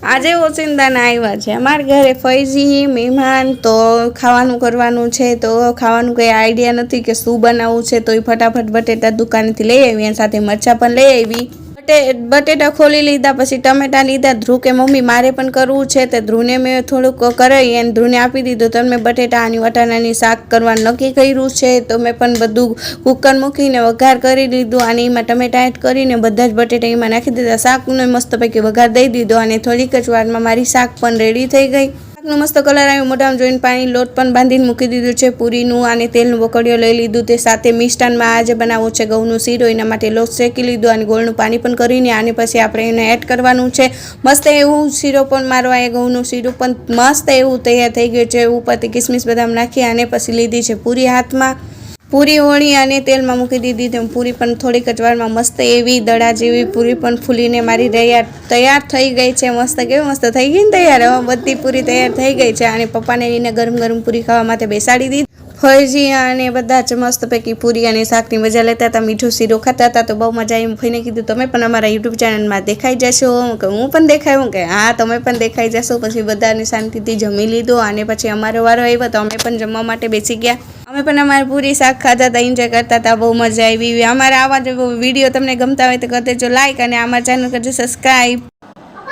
આજે ઓચિંતાના આવ્યા છે અમારા ઘરે ફૈજી મહેમાન, તો ખાવાનું કરવાનું છે, તો ખાવાનું કંઈ આઈડિયા નથી કે શું બનાવવું છે, તો એ ફટાફટ બટેટા દુકાનેથી લઈ આવી અને સાથે મરચાં પણ લઈ આવી। બટેટા ખોલી લીધા, પછી ટમેટા લીધા। ધ્રુવ કે મમ્મી મારે પણ કરવું છે, તો ધ્રુવને મેં થોડુંક કરાવી અને ધ્રુવને આપી દીધું। તો મેં બટેટા અને વટાણાની શાક કરવાનું નક્કી કર્યું છે, તો મેં પણ બધું કુકર મૂકીને વઘાર કરી લીધું અને એમાં ટમેટા એડ કરીને બધા જ બટેટા એમાં નાખી દીધા। શાકનો મસ્ત પૈકી વઘાર દઈ દીધો અને થોડીક જ વારમાં મારી શાક પણ રેડી થઈ ગઈ। શાકનો મસ્ત કલર આવ્યો, મોઢામાં જોઈને પાણી, લોટ પણ બાંધીને મૂકી દીધું છે પૂરીનું અને તેલનું વકડીઓ લઈ લીધું। તે સાથે મિષ્ટાનમાં આજે બનાવવું છે ઘઉંનો શીરો, એના માટે લોટ શેકી લીધો અને ગોળનું પાણી પણ કરીને આને પછી આપણે એને એડ કરવાનું છે। મસ્ત એવું શીરો પણ મારો આ ઘઉંનું શીરો પણ મસ્ત એવું તૈયાર થઈ ગયું છે। ઉપરથી કિસમિસ બદામ નાખી અને પછી લીધી છે પૂરી હાથમાં, પૂરી વણી અને તેલમાં મૂકી દીધી। તેમ પૂરી પણ થોડીક જ વારમાં મસ્ત એવી દડા જેવી પૂરી પણ ફૂલીને મારી તૈયાર થઈ ગઈ છે। મસ્ત કેવી મસ્ત થઈ ગઈ ને તૈયાર। હવે બધી પૂરી તૈયાર થઈ ગઈ છે અને પપ્પાને એને ગરમ ગરમ પૂરી ખાવા માટે બેસાડી દીધી। ફૈજી અને બધા જ મસ્ત પૈકી પૂરી અને શાકની મજા લેતા હતા, મીઠો શીરો ખાતા હતા, તો બહુ મજા આવી। ફઈને કીધું તમે પણ અમારા યુટ્યુબ ચેનલમાં દેખાઈ જશો, કે હું પણ દેખાયું, કે હા તમે પણ દેખાઈ જશો। પછી બધાને શાંતિથી જમી લીધો અને પછી અમારો વારો આવ્યો તો અમે પણ જમવા માટે બેસી ગયા। અમે પણ અમારી પૂરી શાક ખાતા હતા, એન્જોય કરતા હતા, બહુ મજા આવી। અમારા આવા જ વિડીયો તમને ગમતા હોય તો કરી દેજો લાઈક અને અમારા ચેનલ કરજો સબસ્ક્રાઈબ।